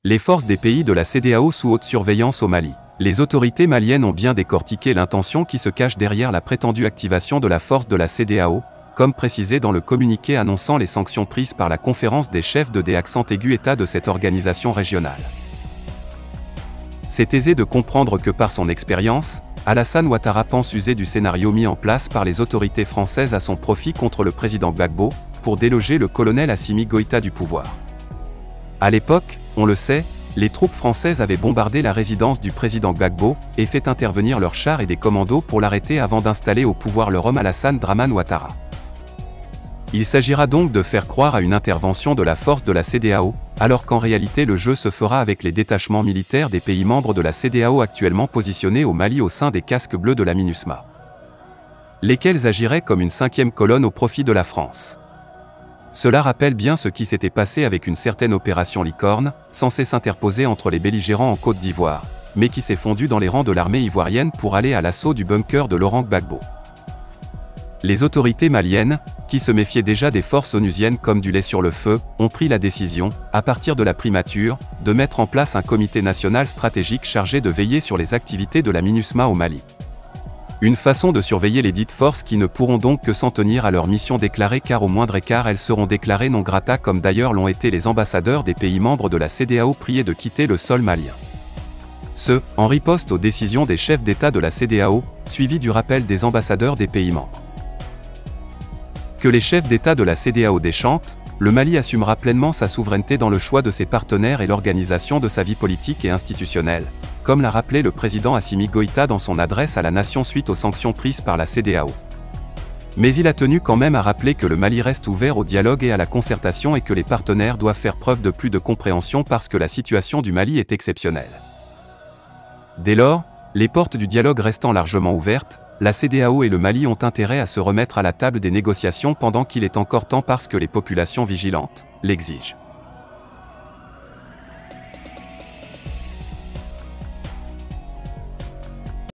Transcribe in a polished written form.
Les forces des pays de la CEDEAO sous haute surveillance au Mali. Les autorités maliennes ont bien décortiqué l'intention qui se cache derrière la prétendue activation de la force de la CEDEAO, comme précisé dans le communiqué annonçant les sanctions prises par la conférence des chefs de accent aigu État de cette organisation régionale. C'est aisé de comprendre que par son expérience, Alassane Ouattara pense user du scénario mis en place par les autorités françaises à son profit contre le président Gbagbo, pour déloger le colonel Assimi Goïta du pouvoir. À l'époque, on le sait, les troupes françaises avaient bombardé la résidence du président Gbagbo et fait intervenir leurs chars et des commandos pour l'arrêter avant d'installer au pouvoir leur homme Alassane Dramane Ouattara. Il s'agira donc de faire croire à une intervention de la force de la CEDEAO, alors qu'en réalité le jeu se fera avec les détachements militaires des pays membres de la CEDEAO actuellement positionnés au Mali au sein des casques bleus de la MINUSMA, lesquels agiraient comme une cinquième colonne au profit de la France. Cela rappelle bien ce qui s'était passé avec une certaine opération Licorne, censée s'interposer entre les belligérants en Côte d'Ivoire, mais qui s'est fondue dans les rangs de l'armée ivoirienne pour aller à l'assaut du bunker de Laurent Gbagbo. Les autorités maliennes, qui se méfiaient déjà des forces onusiennes comme du lait sur le feu, ont pris la décision, à partir de la primature, de mettre en place un comité national stratégique chargé de veiller sur les activités de la MINUSMA au Mali. Une façon de surveiller les dites forces qui ne pourront donc que s'en tenir à leur mission déclarée car au moindre écart elles seront déclarées non grata comme d'ailleurs l'ont été les ambassadeurs des pays membres de la CEDEAO priés de quitter le sol malien. Ce, en riposte aux décisions des chefs d'État de la CEDEAO, suivi du rappel des ambassadeurs des pays membres. Que les chefs d'État de la CEDEAO déchantent, le Mali assumera pleinement sa souveraineté dans le choix de ses partenaires et l'organisation de sa vie politique et institutionnelle, comme l'a rappelé le président Assimi Goïta dans son adresse à la nation suite aux sanctions prises par la CEDEAO. Mais il a tenu quand même à rappeler que le Mali reste ouvert au dialogue et à la concertation et que les partenaires doivent faire preuve de plus de compréhension parce que la situation du Mali est exceptionnelle. Dès lors, les portes du dialogue restant largement ouvertes, la CEDEAO et le Mali ont intérêt à se remettre à la table des négociations pendant qu'il est encore temps parce que les populations vigilantes l'exigent.